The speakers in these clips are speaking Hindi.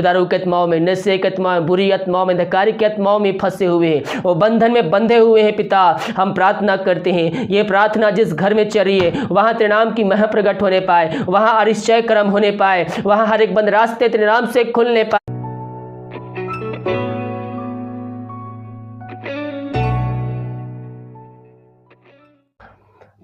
दारू के आत्माओं में, नशे के आत्माओं में, बुरी आत्माओं में, अंधकार की आत्माओं में फंसे हुए हैं, वो बंधन में बंधे हुए हैं पिता, हम प्रार्थना करते हैं ये प्रार्थना जिस घर में चल रही है वहां तेरे नाम की महिमा प्रकट होने पाए, वहां अरिश्चय कर्म होने पाए, वहां हर एक बंद रास्ते तेरे नाम से खुलने पाए।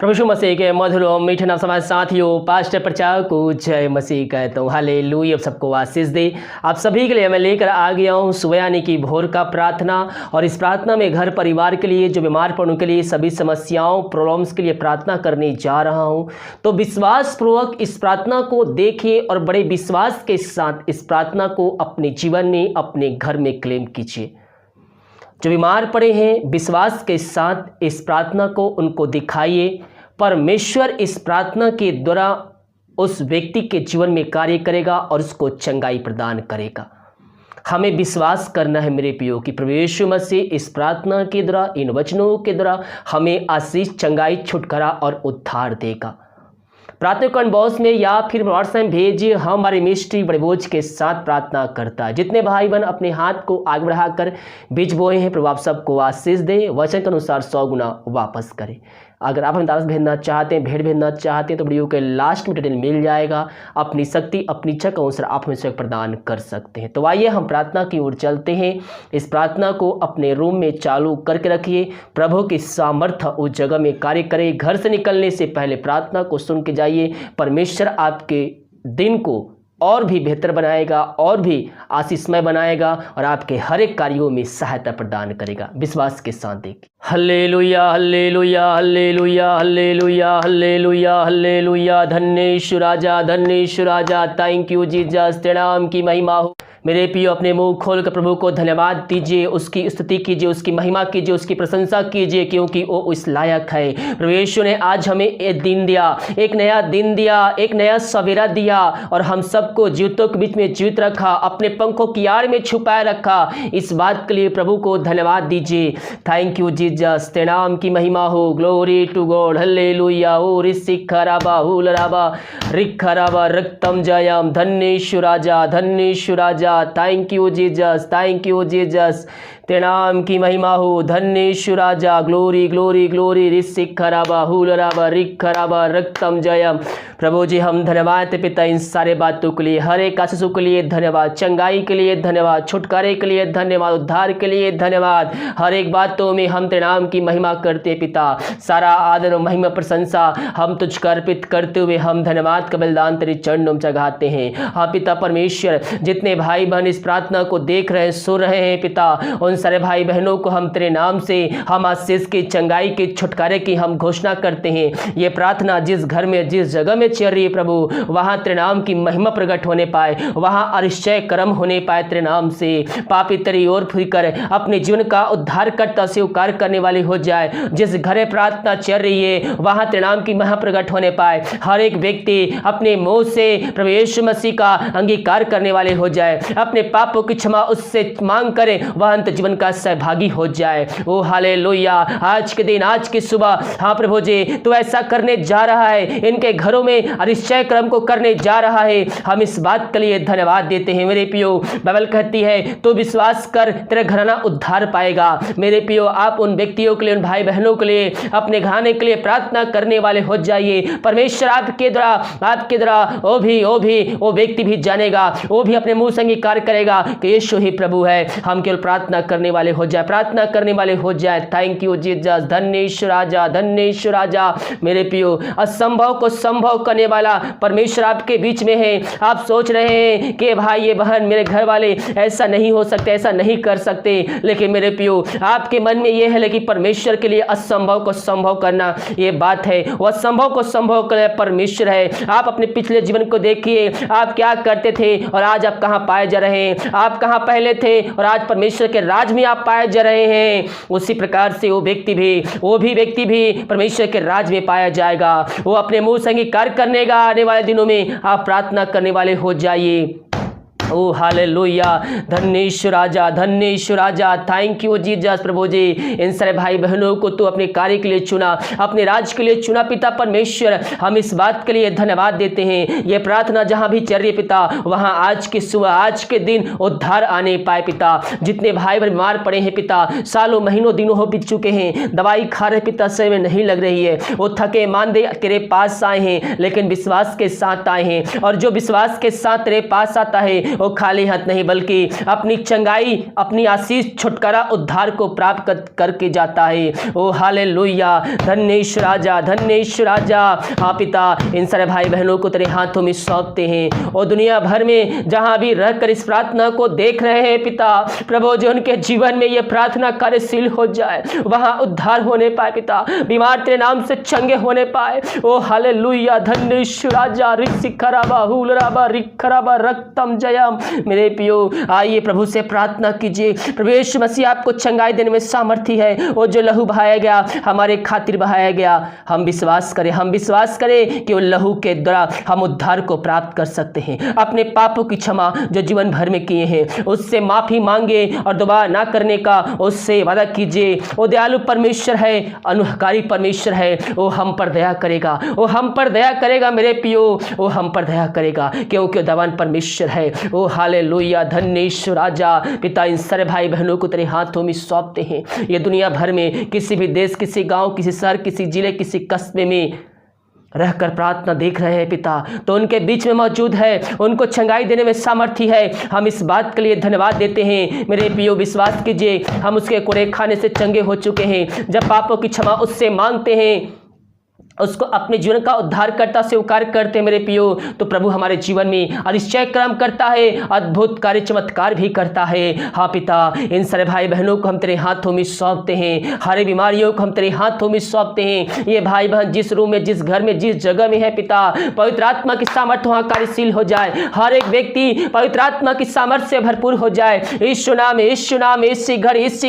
प्रभु यीशु मसीह के मधुर और मीठे नाम समाज साथियों, पास्टर प्रचारक को जय मसीह कहता हूँ। हालेलुया, सबको आशीष दे। आप सभी के लिए मैं लेकर आ गया हूँ सुबह यानी कि भोर का प्रार्थना, और इस प्रार्थना में घर परिवार के लिए, जो बीमार पड़े उनके लिए, सभी समस्याओं प्रॉब्लम्स के लिए प्रार्थना करने जा रहा हूँ। तो विश्वास पूर्वक इस प्रार्थना को देखिए और बड़े विश्वास के साथ इस प्रार्थना को अपने जीवन में, अपने घर में क्लेम कीजिए। जो बीमार पड़े हैं विश्वास के साथ इस प्रार्थना को उनको दिखाइए। परमेश्वर इस प्रार्थना के द्वारा उस व्यक्ति के जीवन में कार्य करेगा और उसको चंगाई प्रदान करेगा। हमें विश्वास करना है मेरे प्रियो कि प्रभु यीशु मसीह इस प्रार्थना के द्वारा, इन वचनों के द्वारा हमें आशीष, चंगाई, छुटकारा और उद्धार देगा। प्रार्थना कमेंट बॉक्स में या फिर व्हाट्सएप भेजिए। हमारे मिस्ट्री बड़े बोझ के साथ प्रार्थना करता है। जितने भाई बहन अपने हाथ को आगे बढ़ाकर बीज बोए हैं, प्रभु आप सबको आशीष दे, वचन के अनुसार 100 गुना वापस करे। अगर आप हमें दास भेजना चाहते हैं, भेंट भेजना चाहते हैं, तो वीडियो के लास्ट में डिटेल मिल जाएगा। अपनी शक्ति, अपनी इच्छा के अनुसार आप हमें सहयोग प्रदान कर सकते हैं। तो आइए हम प्रार्थना की ओर चलते हैं। इस प्रार्थना को अपने रूम में चालू करके रखिए। प्रभु की सामर्थ्य उस जगह में कार्य करे। घर से निकलने से पहले प्रार्थना को सुन के जाइए। परमेश्वर आपके दिन को और भी बेहतर बनाएगा, और भी आशीषमय बनाएगा, और आपके हर एक कार्यों में सहायता प्रदान करेगा। विश्वास के साथ देखिए। Hallelujah, hallelujah, hallelujah, hallelujah, hallelujah, hallelujah. धन्य यीशु राजा, धन्य यीशु राजा। थैंक यू जीसस, तेरे नाम की महिमा हो। मेरे प्रियो, अपने मुंह खोलकर प्रभु को धन्यवाद दीजिए, उसकी स्तुति कीजिए, उसकी महिमा कीजिए, उसकी प्रशंसा कीजिए, क्योंकि वो उस लायक है। प्रभु यीशु ने आज हमें एक दिन दिया, एक नया दिन दिया, एक नया सवेरा दिया, और हम सबको जीवितों के बीच में जीवित रखा, अपने पंखों की आड़ में छुपाए रखा। इस बात के लिए प्रभु को धन्यवाद दीजिए। थैंक यू जीसस, तेरे नाम की महिमा हो। Glory to God, hallelujah. ओ रिसिखराबा हुलराबा रिखराबा रक्तम जयम। धन्य यीशु राजा, धन्य यीशु राजा। Thank you Jesus, thank you Jesus, तेरे नाम की महिमा हो। धन्य यीशु राजा। Glory glory glory. रिसिखराबा हुलराबा रिखराबा रक्तम जयम। प्रभु जी हम धन्यवाद पिता इन सारे बातों के लिए, हर एक आशीषों के लिए धन्यवाद, चंगाई के लिए धन्यवाद, छुटकारे के लिए धन्यवाद, उद्धार के लिए धन्यवाद। हर एक बातों में हम तेरे नाम की महिमा करते पिता। सारा आदर और महिमा प्रशंसा हम तुझको अर्पित करते हुए हम धन्यवाद का बलिदान तेरे चरणों में चढ़ाते हैं। हाँ पिता परमेश्वर, जितने भाई बहन इस प्रार्थना को देख रहे हैं, सुन रहे हैं पिता, उन सारे भाई बहनों को हम तेरे नाम से हम आशीष की, चंगाई के, छुटकारे की हम घोषणा करते हैं। ये प्रार्थना जिस घर में, जिस जगह में चल रही है प्रभु, वहां तेरे नाम की महिमा प्रकट होने पाए, वहां अरिश्चय कर्म होने पाए तेरे नाम से। पापी तेरी ओर फिर अपने जीवन का उद्धार करता स्वीकार करने वाले हो जाए। जिस घर में प्रार्थना चल रही है वहां तेरे नाम की महिमा प्रकट होने पाए। हर एक व्यक्ति अपने मुंह से प्रभु यीशु मसीह का अंगीकार करने वाले हो जाए, अपने पापों की क्षमा उससे मांग करे, वह अंत जीवन का सहभागी हो जाए। ओ हालेलुया। आज के दिन, आज की सुबह, हाँ प्रभु जी तू ऐसा करने जा रहा है, इनके घरों में अरिश्चय कर्म को करने जा रहा है। हम इस बात के लिए धन्यवाद देते हैं। मेरे पियो, बाइबल कहती है तू विश्वास कर, तेरा घराना उद्धार पाएगा। मेरे पियो, आप उन व्यक्तियों के लिए, उन भाई बहनों के लिए, अपने घराने के लिए प्रार्थना करने वाले हो जाइए। परमेश्वर आपके द्वारा वो व्यक्ति भी जानेगा, वो भी अपने मुंह से अंगीकार करेगा कि यीशु ही प्रभु है। हम केवल प्रार्थना करने वाले हो जाए, प्रार्थना करने वाले हो जाए। थैंक यू जीसस, धन्य यीशु राजा, धन्य यीशु राजा। मेरे पियो, असंभव को संभव करने वाला परमेश्वर आपके बीच में है। आप सोच रहे हैं कि भाई ये बहन, मेरे घर वाले ऐसा नहीं हो सकते, ऐसा नहीं कर सकते, लेकिन मेरे पियो आपके मन में यह है, लेकिन परमेश्वर के लिए असंभव को संभव करना ये बात है। वह असंभव को संभव करने परमेश्वर है। आप अपने पिछले जीवन को देखिए, आप क्या करते थे और आज आप कहां पाए जा रहे हैं। आप कहां पहले थे और आज परमेश्वर के राज में आप पाए जा रहे हैं। उसी प्रकार से वो व्यक्ति भी परमेश्वर के राज में पाया जाएगा। वो अपने मुंह से अंगीकार करने का आने वाले दिनों में आप प्रार्थना करने वाले हो जाइए। ओ हालेलुया, धन्य यीशु राजा, धन्य यीशु राजा। Thank you Jesus. प्रभु जी, इन सारे भाई बहनों को तू अपने कार्य के लिए चुना, अपने राज के लिए चुना पिता परमेश्वर। हम इस बात के लिए धन्यवाद देते हैं। ये प्रार्थना जहां भी चल रही है पिता, वहां आज की सुबह, आज के दिन उद्धार आने पाए पिता। जितने भाई बहन बीमार पड़े हैं पिता, सालों महीनों दिनों हो बीत चुके हैं, दवाई खा रहे पिता, सही में नहीं लग रही है, वो थके मांदे तेरे पास आए हैं, लेकिन विश्वास के साथ आए हैं। और जो विश्वास के साथ तेरे पास आता है वो खाली हाथ नहीं, बल्कि अपनी चंगाई, अपनी आशीष, छुटकारा, उद्धार को प्राप्त करके जाता है। ओ हालेलुया, धन्य यीशु राजा, धन्य यीशु राजा। हाँ पिता, इन सारे भाई बहनों को तेरे हाथों में सौंपते हैं और दुनिया भर में जहां भी रहकर इस प्रार्थना को देख रहे हैं पिता, प्रभु जो उनके जीवन में ये प्रार्थना कार्यशील हो जाए, वहां उद्धार होने पाए पिता, बीमार तेरे नाम से चंगे होने पाए। ओ हालेलुया, धन्य यीशु राजा। रिक्खराबा हुलराबा रिक्खराबा रक्तम जयम। मेरे पियो, आइए प्रभु से प्रार्थना कीजिए। प्रभु यीशु मसीह आपको चंगाई देने में सामर्थ्य है। वो जो लहू बहाया गया, हमारे खातिर बहाया गया, हम विश्वास करें, हम विश्वास करें कि वो लहू के द्वारा हम उद्धार को प्राप्त कर सकते हैं। अपने पापों की क्षमा जो जीवन भर में किए हैं, उससे माफी मांगे और दोबारा ना करने का उससे वादा कीजिए। वो दयालु परमेश्वर है, अनुग्रहकारी परमेश्वर है, वो हम पर दया करेगा, वो हम पर दया करेगा मेरे पियो, वो हम पर दया करेगा, क्योंकि दयावान परमेश्वर है। ओ हालेलुया, धन्य यीशु राजा। पिता, इन सारे भाई बहनों को तेरे हाथों में सौंपते हैं। ये दुनिया भर में किसी भी देश, किसी गांव, किसी शहर, किसी जिले, किसी कस्बे में रहकर प्रार्थना देख रहे हैं पिता, तो उनके बीच में मौजूद है, उनको चंगाई देने में सामर्थ्य है। हम इस बात के लिए धन्यवाद देते हैं। मेरे पियो, विश्वास कीजिए, हम उसके कोड़े खाने से चंगे हो चुके हैं। जब पापों की क्षमा उससे मांगते हैं, उसको अपने जीवन का उद्धारकर्ता स्वीकार करते हैं मेरे पियो, तो प्रभु हमारे जीवन में अधिशय कर्म करता है, अद्भुत कार्य, चमत्कार भी करता है। हाँ पिता, इन सारे भाई बहनों को हम तेरे हाथों में सौंपते हैं, हर बीमारियों को हम तेरे हाथों में सौंपते हैं। ये भाई बहन जिस रूम में, जिस घर में, जिस जगह में है पिता, पवित्र आत्मा की सामर्थ्य वहाँ कार्यशील हो जाए। हर एक व्यक्ति पवित्र आत्मा की सामर्थ्य से भरपूर हो जाए। यीशु नाम, यीशु नाम, इसी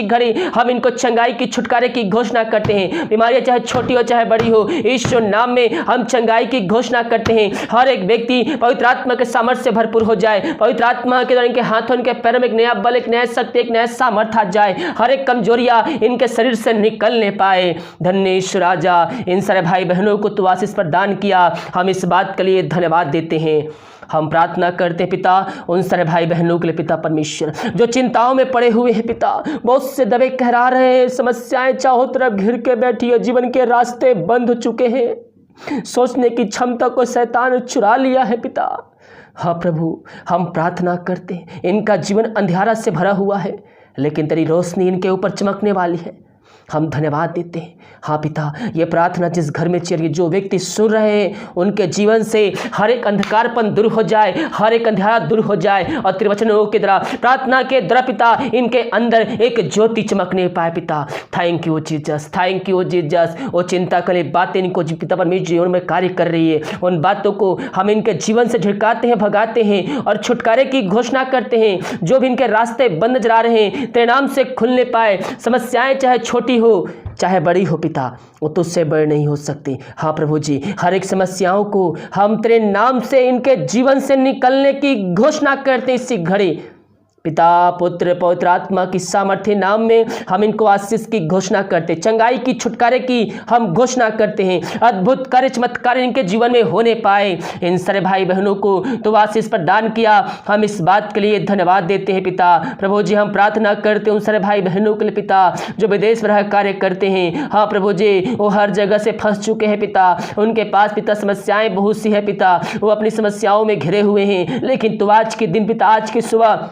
घड़ी हम इनको चंगाई की, छुटकारे की घोषणा करते हैं। बीमारियां चाहे छोटी हो चाहे बड़ी हो, यीशु नाम में हम चंगाई की घोषणा करते हैं। हर एक व्यक्ति पवित्र आत्मा के सामर्थ्य से भरपूर हो जाए। पवित्र आत्मा के द्वारा इनके हाथों, इनके पैरों में एक नया बल, एक नया शक्ति, एक नया सामर्थ्य आ जाए। हर एक कमजोरियां इनके शरीर से निकलने पाए। धन्य यीशु राजा, इन सारे भाई बहनों को तू आशीष प्रदान किया, हम इस बात के लिए धन्यवाद देते हैं। हम प्रार्थना करते हैं पिता, उन सारे भाई बहनों के लिए पिता परमेश्वर, जो चिंताओं में पड़े हुए हैं पिता, बहुत से दबे कहरा रहे हैं, समस्याएं चारों तरफ घिर के बैठी है, जीवन के रास्ते बंद हो चुके हैं, सोचने की क्षमता को शैतान चुरा लिया है पिता। हाँ प्रभु, हम प्रार्थना करते हैं, इनका जीवन अंधियारा से भरा हुआ है, लेकिन तेरी रोशनी इनके ऊपर चमकने वाली है। हम धन्यवाद देते हैं। हाँ पिता, ये प्रार्थना जिस घर में चल रही, जो व्यक्ति सुन रहे हैं, उनके जीवन से हर एक अंधकारपन दूर हो जाए, हर एक अंधेरा दूर हो जाए, और तेरे वचनों के द्वारा, प्रार्थना के द्वारा पिता, इनके अंदर एक ज्योति चमकने पाए पिता। Thank you Jesus, thank you Jesus. वो चिंता करे बातें इनको पिता परमेश्वर जीवन में कार्य कर रही है, उन बातों को हम इनके जीवन से झिड़काते हैं, भगाते हैं और छुटकारे की घोषणा करते हैं। जो भी इनके रास्ते बंद नजर आ रहे हैं, तेरे नाम से खुलने पाए। समस्याएं चाहे छोटी हो चाहे बड़ी हो पिता, वो तुझसे बड़ी नहीं हो सकती। हाँ प्रभु जी, हर एक समस्याओं को हम तेरे नाम से इनके जीवन से निकलने की घोषणा करते हैं। इसी घड़ी पिता, पुत्र, पवित्र आत्मा की सामर्थ्य नाम में हम इनको आशीष की घोषणा करते, चंगाई की, छुटकारे की हम घोषणा करते हैं। अद्भुत कार्य, चमत्कार इनके जीवन में होने पाए। इन सारे भाई बहनों को तो आशीष प्रदान किया, हम इस बात के लिए धन्यवाद देते हैं पिता। प्रभु जी, हम प्रार्थना करते हैं उन सारे भाई बहनों के लिए पिता, जो विदेश में रह कार्य करते हैं। हाँ प्रभु जी, वो हर जगह से फंस चुके हैं पिता, उनके पास पिता समस्याएं बहुत सी है पिता, वो अपनी समस्याओं में घिरे हुए हैं, लेकिन तो आज के दिन पिता, आज की सुबह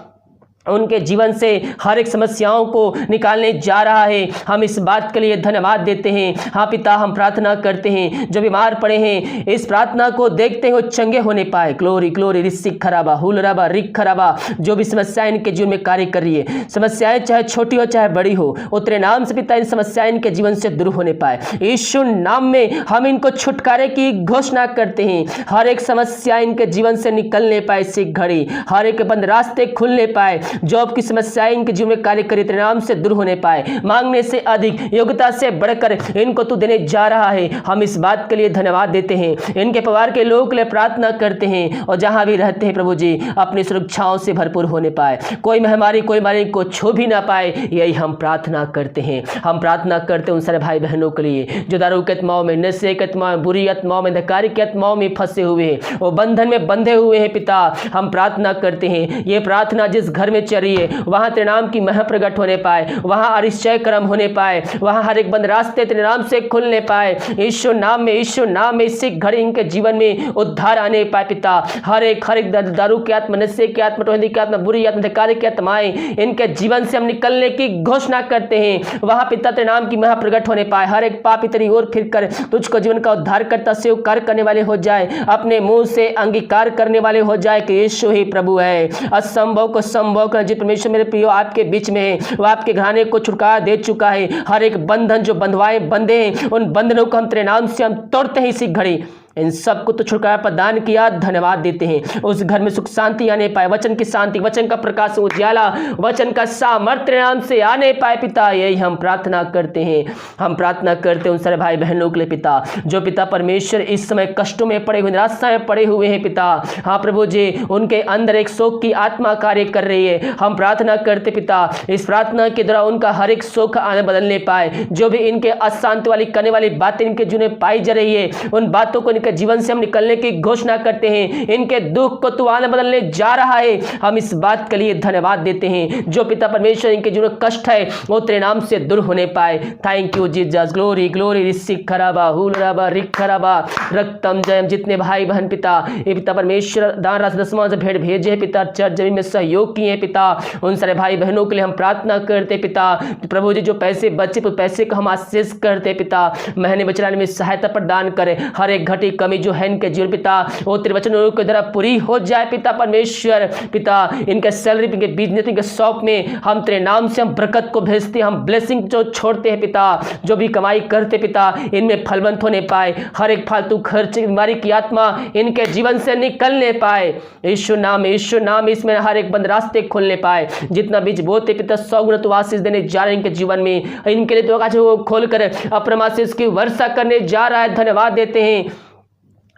उनके जीवन से हर एक समस्याओं को निकालने जा रहा है। हम इस बात के लिए धन्यवाद देते हैं। हाँ पिता, हम प्रार्थना करते हैं, जो बीमार पड़े हैं, इस प्रार्थना को देखते हो चंगे होने पाए। ग्लोरी ग्लोरी, रिसिक खराबा, हुलराबा, रिक खराबा। जो भी समस्याएं इनके जीवन में कार्य कर रही है, समस्याएं चाहे छोटी हो चाहे बड़ी हो, वो तेरे नाम से पिता इन समस्याएं इनके जीवन से दूर होने पाए। यीशु नाम में हम इनको छुटकारे की घोषणा करते हैं। हर एक समस्या इनके जीवन से निकलने पाए, इसी घड़ी हर एक बंद रास्ते खुलने पाए। जॉब की समस्याएं इनके जीवन में कार्य करे तेरे नाम से दूर होने पाए, मांगने से अधिक, योग्यता से बढ़कर इनको तू देने जा रहा है। हम इस बात के लिए धन्यवाद देते हैं, इनके परिवार के लोगों के लिए प्रार्थना करते हैं और जहां भी रहते हैं प्रभु जी अपनी सुरक्षाओं से भरपूर होने पाए, कोई महामारी कोई बीमारी को छू भी ना पाए, यही हम प्रार्थना करते हैं। हम प्रार्थना करते हैं उन सारे भाई बहनों के लिए जो दारू के आत्माओं में, नशे के आत्माओं में, बुरी आत्माओं में, अंधकार की आत्माओं में फंसे हुए हैं, वो बंधन में बंधे हुए हैं पिता। हम प्रार्थना करते हैं ये प्रार्थना जिस घर में चल रही है वहां तेरे नाम की मह प्रकट होने पाए, वहां अरिश्चय कर्म होने पाए, वहां हर एक बंद रास्ते तेरे नाम से खुलने पाए। यीशु नाम में, यीशु नाम में इसी घड़ी इनके जीवन में उद्धार आने पाए पिता। हर एक दारू की आत्मा, नशे की आत्मा, टोहदी की आत्मा, बुरी आत्मा, अंधकार की आत्माएं इनके जीवन से हम निकलने की घोषणा करते हैं। वहां पिता तेरे नाम की महा प्रकट होने पाए, हर एक पापी तेरी ओर फिरकर तुझको जीवन का उद्धार करता स्वीकार करने वाले हो जाए, अपने मुंह से अंगीकार करने वाले हो जाए कि यीशु ही प्रभु है। असंभव को संभव कर जिस परमेश्वर मेरे प्रियो आपके बीच में है वो आपके घराने को छुटकारा दे चुका है। हर एक बंधन जो बंधवाए बंधे हैं उन बंधनों को हम तेरे नाम से हम तोड़ते हैं इसी घड़ी। इन सबको तो छुटकारा प्रदान किया, धन्यवाद देते हैं। उस घर में सुख शांति आने पाए, वचन की शांति, वचन का प्रकाश उजाला, वचन का सामर्थ्य नाम से आने पाए पिता। यही हम प्रार्थना करते हैं। हम प्रार्थना करते हैं उन सारे भाई बहनों के लिए पिता जो पिता परमेश्वर इस समय कष्टों में पड़े हुए, निराशा में पड़े हुए हैं पिता। हाँ प्रभु जी उनके अंदर एक शोक की आत्मा कार्य कर रही है। हम प्रार्थना करते पिता इस प्रार्थना के द्वारा उनका हर एक शोक आने बदलने पाए, जो भी इनके अशांति वाली करने वाली बातें इनके जीवन में पाई जा रही है उन बातों को के जीवन से हम निकलने की घोषणा करते हैं। इनके दुख को तू आने बदलने जा रहा है। हम इस बात के लिए धन्यवाद देते हैं। जो पिता परमेश्वर इनके जीवन में कष्ट है वो तेरे नाम से दूर होने पाए। Thank you Jesus, glory glory, रिसिक खराबा हुलराबा रिक खराबा रक्तम जयम। जितने भाई बहन पिता ये पिता परमेश्वर दान राशि दसवां से भेंट भेजे हैं पिता, चर्च जमीन में सहयोग किए पिता, उन सारे भाई बहनों के लिए हम प्रार्थना करते पिता। प्रभु जी जो पैसे बचे पैसे को हम आशीष करते पिता, महीने बचलाने में सहायता प्रदान करें। हर एक घटी कमी जो है इनके जीवन पिता वो तेरे वचनों के द्वारा पूरी हो जाए पिता परमेश्वर। पिता इनके सैलरी, इनके बिजनेस, इनके शॉप में हम तेरे नाम से हम बरकत को भेजते हैं, हम ब्लेसिंग जो छोड़ते हैं पिता। जो भी कमाई करते पिता इनमें फलवंत होने पाए, हर एक फालतू खर्च बीमारी की आत्मा इनके जीवन से निकलने पाए। यीशु नाम, यीशु नाम इसमें हर एक बंद रास्ते खोलने पाए। जितना बीज बोते पिता 100 गुना तो आशीष देने जा रहे हैं इनके जीवन में। इनके लिए तो आज वो खोल कर अपना आशीष की वर्षा करने जा रहा है। धन्यवाद देते हैं।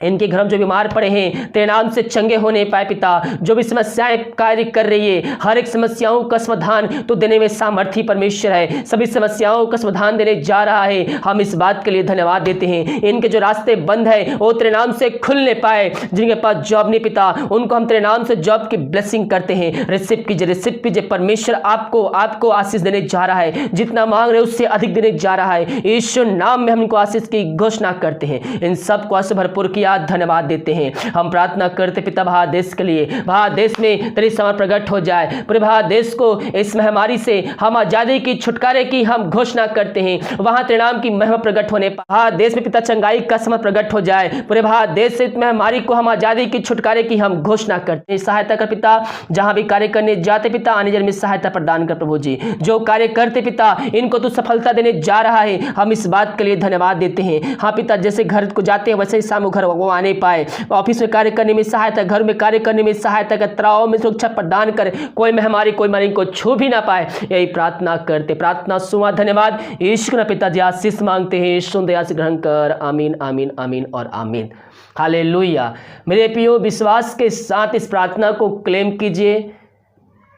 इनके घर में जो बीमार पड़े हैं तेरे नाम से चंगे होने पाए पिता। जो भी समस्याएं कार्य कर रही है हर एक समस्याओं का समाधान तो देने में सामर्थी परमेश्वर है। सभी समस्याओं का समाधान देने जा रहा है। हम इस बात के लिए धन्यवाद देते हैं। इनके जो रास्ते बंद है वो तेरे नाम से खुलने पाए। जिनके पास जॉब नहीं पिता उनको हम तेरे नाम से जॉब की ब्लेसिंग करते हैं। रिसीव कीजिए परमेश्वर आपको आशीष देने जा रहा है। जितना मांग रहे उससे अधिक देने जा रहा है। यीशु नाम में हम इनको आशीष की घोषणा करते हैं। इन सबको आशीष भरपूर किया, धन्यवाद देते हैं। हम प्रार्थना करते पिता भारत देश के लिए, भारत देश में तेरी समर्थ प्रकट हो जाए। पूरे भारत देश को इस महामारी से हम आजादी की, छुटकारे की हम घोषणा करते हैं। वहां तेरे नाम की महिमा प्रकट होने भारत देश में पिता चंगाई का समर्थ प्रकट हो जाए। पूरे भारत देश से महामारी को हम आजादी की, छुटकारे की हम घोषणा करते हैं। सहायता कर पिता, जहां भी कार्य करने जाते पिता आने जाने में सहायता प्रदान कर प्रभु जी। जो कार्य करते पिता इनको तू सफलता देने जा रहा है। हम इस बात के लिए धन्यवाद देते हैं। हाँ पिता जैसे घर को जाते हैं वैसे ही शाम घर वो आने पाए। ऑफिस में कार्य करने में सहायता, घर में कार्य करने में सहायता कर, तनाव में सुरक्षा प्रदान कर, कोई महामारी कोई बीमारी को छू भी ना पाए। यही प्रार्थना करते, प्रार्थना सुना। धन्यवाद यीशु पिता जी आशीष मांगते हैं। यीशु दया से ग्रहण कर। आमीन आमीन आमीन और आमीन। हालेलुया। मेरे प्रियो विश्वास के साथ इस प्रार्थना को क्लेम कीजिए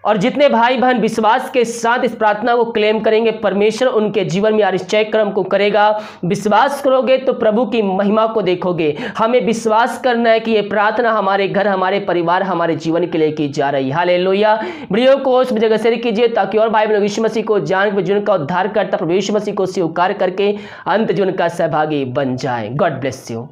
और जितने भाई बहन विश्वास के साथ इस प्रार्थना को क्लेम करेंगे परमेश्वर उनके जीवन में आश्चर्य कर्म को करेगा। विश्वास करोगे तो प्रभु की महिमा को देखोगे। हमें विश्वास करना है कि ये प्रार्थना हमारे घर, हमारे परिवार, हमारे जीवन के लिए की जा रही है। हालेलुया। वीडियो को उस जगह शेयर कीजिए ताकि और भाई बहन यीशु मसीह को जान के जीवन का उद्धार करता प्रभु यीशु मसीह को स्वीकार करके अंत जीवन का सहभागी बन जाए। God bless you.